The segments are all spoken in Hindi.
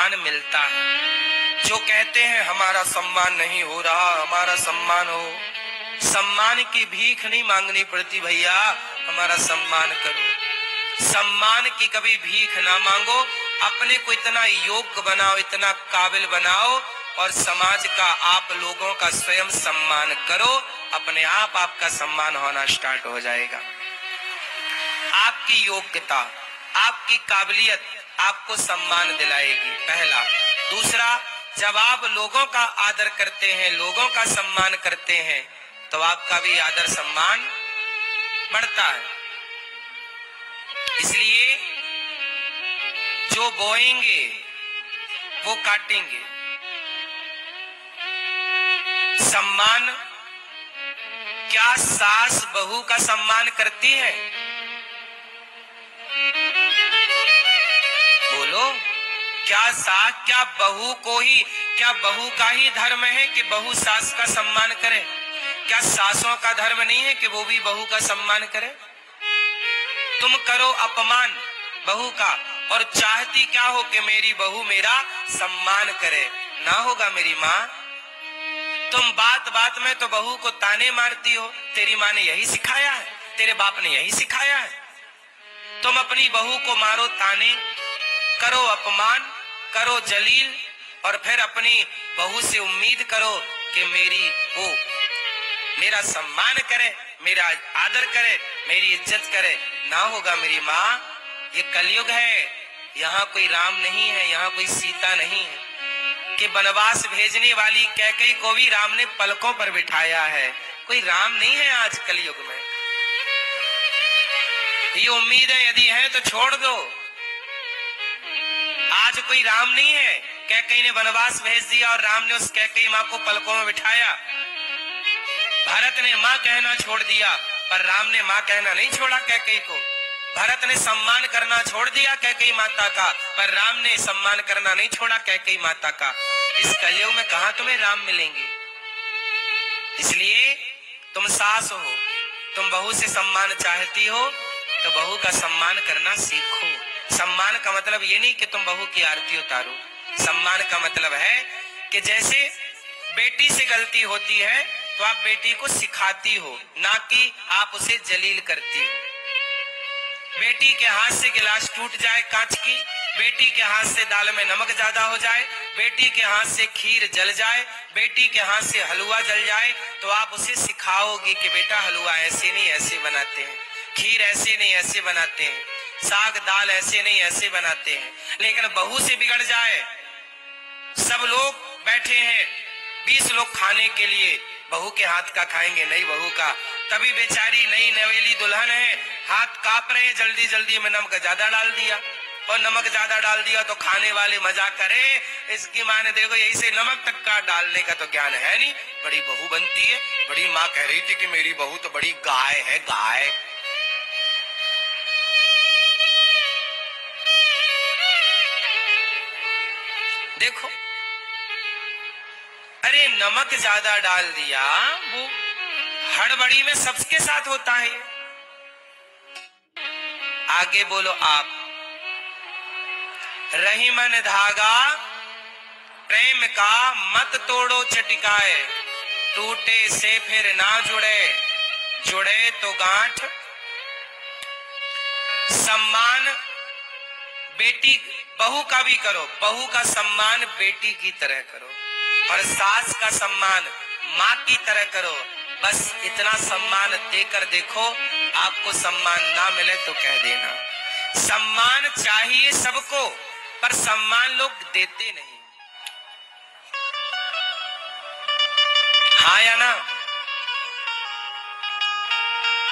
सम्मान मिलता है। जो कहते हैं हमारा सम्मान नहीं हो रहा, हमारा सम्मान हो, सम्मान की भीख नहीं मांगनी पड़ती भैया, हमारा सम्मान करो। सम्मान की कभी भीख ना मांगो, अपने को इतना योग्य बनाओ, इतना काबिल बनाओ और समाज का, आप लोगों का स्वयं सम्मान करो। अपने आप आपका सम्मान होना स्टार्ट हो जाएगा। आपकी योग्यता, आपकी काबिलियत आपको सम्मान दिलाएगी, पहला। दूसरा, जब आप लोगों का आदर करते हैं, लोगों का सम्मान करते हैं, तो आपका भी आदर सम्मान बढ़ता है। इसलिए जो बोएंगे वो काटेंगे। सम्मान, क्या सास बहू का सम्मान करती है? बोलो, क्या सास, क्या बहू को ही, क्या बहू का ही धर्म है कि बहू सास का सम्मान करे? क्या सासों का धर्म नहीं है कि वो भी बहू का सम्मान करे? तुम करो अपमान बहू का और चाहती क्या हो कि मेरी बहू मेरा सम्मान करे। ना होगा मेरी माँ। तुम बात बात में तो बहू को ताने मारती हो, तेरी माँ ने यही सिखाया है, तेरे बाप ने यही सिखाया है। तुम अपनी बहू को मारो ताने, करो अपमान, करो जलील और फिर अपनी बहू से उम्मीद करो कि मेरी वो मेरा सम्मान करे, मेरा आदर करे, मेरी इज्जत करे। ना होगा मेरी माँ। ये कलयुग है, यहाँ कोई राम नहीं है, यहाँ कोई सीता नहीं है कि वनवास भेजने वाली कैकेयी को भी राम ने पलकों पर बिठाया है। कोई राम नहीं है आज कलयुग में। ये उम्मीद है, यदि है तो छोड़ दो। आज कोई राम नहीं है। कैकेयी ने वनवास भेज दिया और राम ने उस कैकेयी माँ को पलकों में बिठाया। भरत ने माँ कहना छोड़ दिया पर राम ने माँ कहना नहीं छोड़ा कैकेयी को। भरत ने सम्मान करना छोड़ दिया कैकेयी माता का, पर राम ने सम्मान करना नहीं छोड़ा कैकेयी माता का। इस कलयुग में कहां तुम्हें राम मिलेंगे? इसलिए तुम सास हो, तुम बहू से सम्मान चाहती हो तो बहू का सम्मान करना सीखो। सम्मान का मतलब ये नहीं कि तुम बहू की आरती उतारो। सम्मान का मतलब है कि जैसे बेटी से गलती होती है तो आप बेटी को सिखाती हो, ना कि आप उसे जलील करती हो। बेटी के हाथ से गिलास टूट जाए कांच की, बेटी के हाथ से दाल में नमक ज्यादा हो जाए, बेटी के हाथ से खीर जल जाए, बेटी के हाथ से हलवा जल जाए, तो आप उसे सिखाओगी कि बेटा हलवा ऐसे नहीं ऐसे बनाते हैं, खीर ऐसे नहीं ऐसे बनाते हैं, साग दाल ऐसे नहीं ऐसे बनाते हैं। लेकिन बहू से बिगड़ जाए, सब लोग बैठे हैं 20 लोग खाने के लिए, बहू के हाथ का खाएंगे नहीं बहू का, तभी बेचारी नई नवेली दुल्हन है, हाथ कांप रहे हैं, जल्दी जल्दी में नमक ज्यादा डाल दिया, और नमक ज्यादा डाल दिया तो खाने वाले मजाक करे, इसकी माँ ने देखो यही से नमक तक का डालने का तो ज्ञान है नहीं, बड़ी बहू बनती है। बड़ी माँ कह रही थी कि मेरी बहू तो बड़ी गाय है, गाय। देखो, अरे नमक ज्यादा डाल दिया, वो हड़बड़ी में सबके साथ होता है। आगे बोलो आप। रही मन धागा प्रेम का मत तोड़ो चटिकाए, टूटे से फिर ना जुड़े, जुड़े तो गांठ। सम्मान बेटी बहू का भी करो, बहू का सम्मान बेटी की तरह करो, और सास का सम्मान माँ की तरह करो। बस इतना सम्मान देकर देखो, आपको सम्मान ना मिले तो कह देना। सम्मान चाहिए सबको, पर सम्मान लोग देते नहीं। हाँ या ना?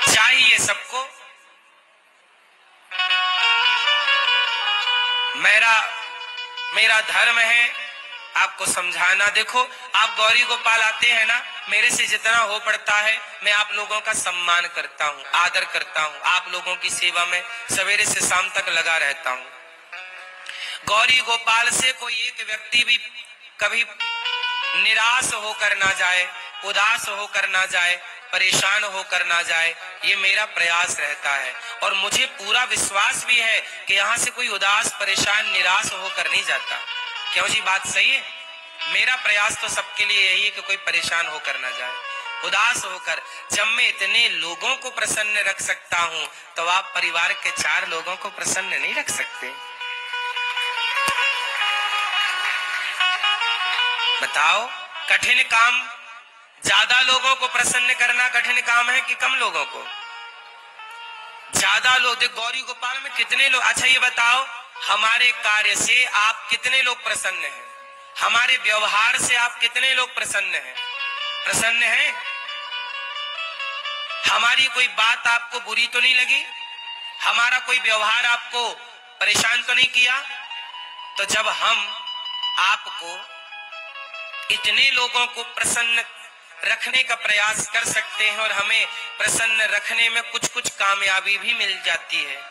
चाहिए सबको। मेरा धर्म है आपको समझाना। देखो, आप गौरी गोपाल आते हैं ना, मेरे से जितना हो पड़ता है मैं आप लोगों का सम्मान करता हूँ, आदर करता हूँ, आप लोगों की सेवा में सवेरे से शाम तक लगा रहता हूँ। गौरी गोपाल से कोई एक व्यक्ति भी कभी निराश होकर ना जाए, उदास होकर ना जाए, परेशान होकर ना जाए, ये मेरा प्रयास रहता है। और मुझे पूरा विश्वास भी है कि यहाँ से कोई उदास, परेशान, निराश होकर नहीं जाता। क्यों जी, बात सही है। मेरा प्रयास तो सबके लिए यही है कि कोई परेशान होकर ना जाए, उदास होकर। जब मैं इतने लोगों को प्रसन्न रख सकता हूं तो आप परिवार के 4 लोगों को प्रसन्न नहीं रख सकते? बताओ, कठिन काम, ज्यादा लोगों को प्रसन्न करना कठिन काम है कि कम लोगों को? ज्यादा लोग, देख गौरी गोपाल में कितने लोग। अच्छा ये बताओ, हमारे कार्य से आप कितने लोग प्रसन्न हैं? हमारे व्यवहार से आप कितने लोग प्रसन्न हैं? प्रसन्न हैं? हमारी कोई बात आपको बुरी तो नहीं लगी? हमारा कोई व्यवहार आपको परेशान तो नहीं किया? तो जब हम आपको, इतने लोगों को प्रसन्न रखने का प्रयास कर सकते हैं और हमें प्रसन्न रखने में कुछ कुछ कामयाबी भी मिल जाती है,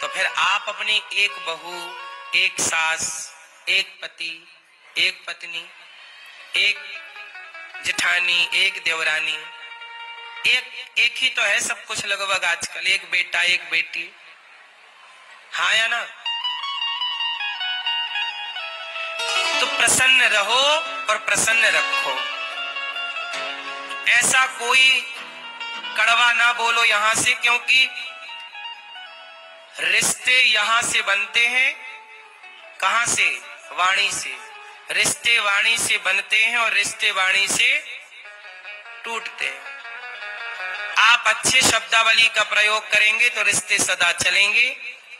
तो फिर आप अपनी एक बहू, एक सास, एक पति, एक पत्नी, एक जेठानी, एक देवरानी, एक ही तो है सब कुछ लगभग आजकल, एक बेटा, एक बेटी, हाँ या ना? तो प्रसन्न रहो और प्रसन्न रखो। ऐसा कोई कड़वा ना बोलो यहां से, क्योंकि रिश्ते यहां से बनते हैं। कहां से? वाणी से। रिश्ते वाणी से बनते हैं और रिश्ते वाणी से टूटते हैं। आप अच्छे शब्दावली का प्रयोग करेंगे तो रिश्ते सदा चलेंगे।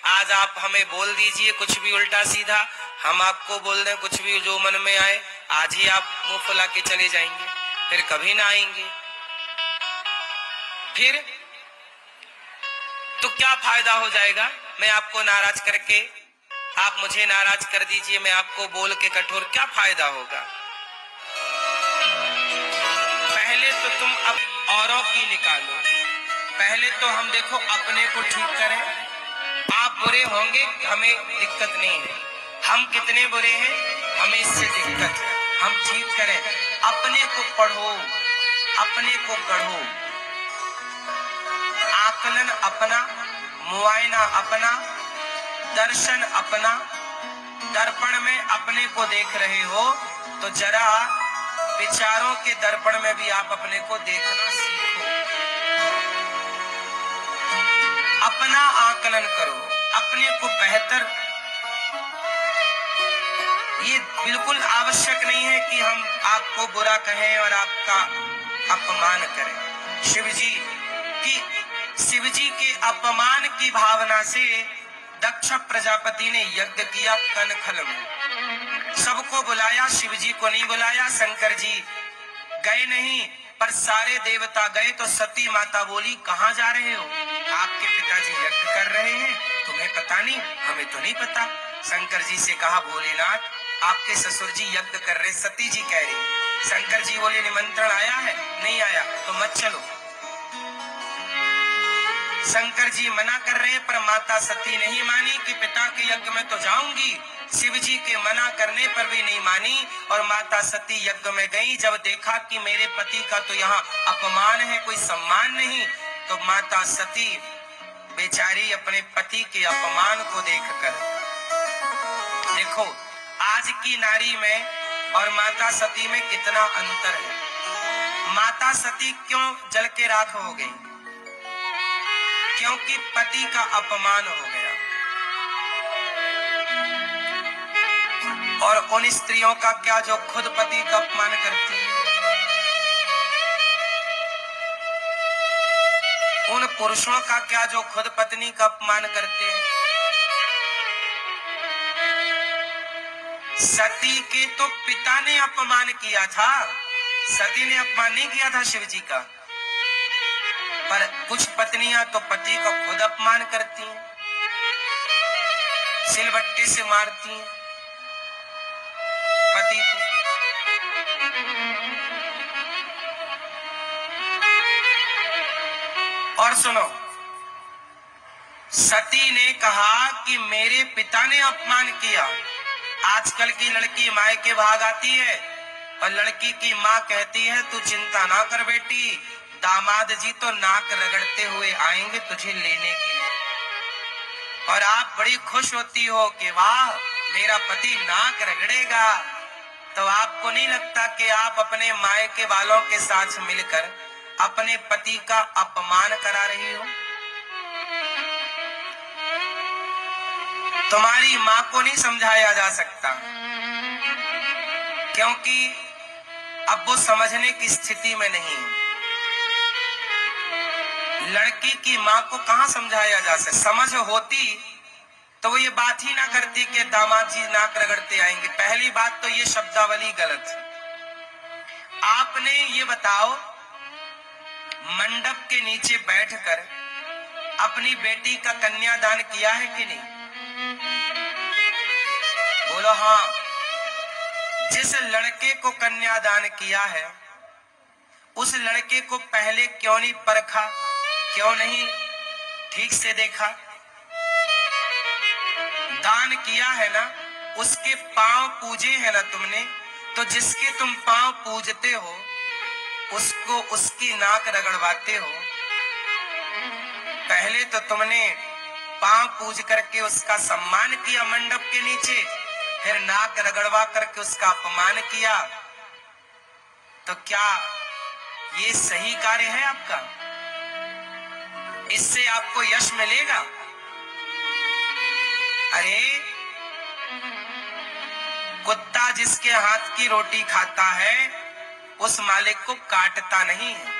आज आप हमें बोल दीजिए कुछ भी उल्टा सीधा, हम आपको बोल दें कुछ भी जो मन में आए, आज ही आप मुंह फुला के चले जाएंगे, फिर कभी ना आएंगे। फिर तो क्या फायदा हो जाएगा? मैं आपको नाराज करके, आप मुझे नाराज कर दीजिए, मैं आपको बोल के कठोर, क्या फायदा होगा? पहले तो तुम अब औरों की निकालो, पहले तो हम देखो अपने को ठीक करें। आप बुरे होंगे, हमें दिक्कत नहीं है, हम कितने बुरे हैं हमें इससे दिक्कत है, हम ठीक करें। अपने को पढ़ो, अपने को गढ़ो, आकलन अपना, मुआयना अपना, दर्शन अपना। दर्पण में अपने को देख रहे हो तो जरा विचारों के दर्पण में भी आप अपने को देखना सीखो। अपना आकलन करो, अपने को बेहतर। ये बिल्कुल आवश्यक नहीं है कि हम आपको बुरा कहें और आपका अपमान करें। शिव जी के अपमान की भावना से दक्ष प्रजापति ने यज्ञ किया कनखल में, सबको बुलाया, शिव जी को नहीं बुलाया। शंकर जी गए नहीं, पर सारे देवता गए। तो सती माता बोली, कहाँ जा रहे हो? आपके पिताजी यज्ञ कर रहे हैं, तुम्हें पता नहीं? हमें तो नहीं पता। शंकर जी से कहा, भोलेनाथ आपके ससुर जी यज्ञ कर रहे। सती जी कह रही। शंकर जी बोले, निमंत्रण आया है? नहीं आया, तो मत चलो। शंकर जी मना कर रहे हैं, पर माता सती नहीं मानी कि पिता के यज्ञ में तो जाऊंगी। शिव जी के मना करने पर भी नहीं मानी और माता सती यज्ञ में गई। जब देखा कि मेरे पति का तो यहाँ अपमान है, कोई सम्मान नहीं, तो माता सती बेचारी अपने पति के अपमान को देखकर, देखो आज की नारी में और माता सती में कितना अंतर है। माता सती क्यों जल के राख हो गई? क्योंकि पति का अपमान हो गया। और उन स्त्रियों का क्या जो खुद पति का अपमान करती हैं, उन पुरुषों का क्या जो खुद पत्नी का अपमान करते हैं। सती के तो पिता ने अपमान किया था, सती ने अपमान नहीं किया था शिव जी का। पर कुछ पत्नियां तो पति का खुद अपमान करती हैं, सिलबट्टे से मारती हैं पति को। और सुनो, सती ने कहा कि मेरे पिता ने अपमान किया। आजकल की लड़की माँ के भाग आती है और लड़की की माँ कहती है, तू चिंता ना कर बेटी, दामाद जी तो नाक रगड़ते हुए आएंगे तुझे लेने के लिए। और आप बड़ी खुश होती हो कि वाह मेरा पति नाक रगड़ेगा, तो आपको नहीं लगता कि आप अपने मायके वालों के साथ मिलकर अपने पति का अपमान करा रही हो? तुम्हारी मां को नहीं समझाया जा सकता, क्योंकि अब वो समझने की स्थिति में नहीं है। लड़की की मां को कहां समझाया जा सकता? समझ होती तो वो ये बात ही ना करती कि दामाद जी नाक रगड़ते आएंगे। पहली बात तो ये शब्दावली गलत। आपने ये बताओ, मंडप के नीचे बैठकर अपनी बेटी का कन्यादान किया है कि नहीं? बोलो हाँ। जिस लड़के को कन्यादान किया है, उस लड़के को पहले क्यों नहीं परखा, क्यों नहीं ठीक से देखा? दान किया है ना, उसके पांव पूजे हैं ना तुमने, तो जिसके तुम पांव पूजते हो उसको उसकी नाक रगड़वाते हो। पहले तो तुमने पांव पूज करके उसका सम्मान किया मंडप के नीचे, फिर नाक रगड़वा करके उसका अपमान किया। तो क्या ये सही कार्य है आपका? इससे आपको यश मिलेगा? अरे कुत्ता जिसके हाथ की रोटी खाता है, उस मालिक को काटता नहीं है।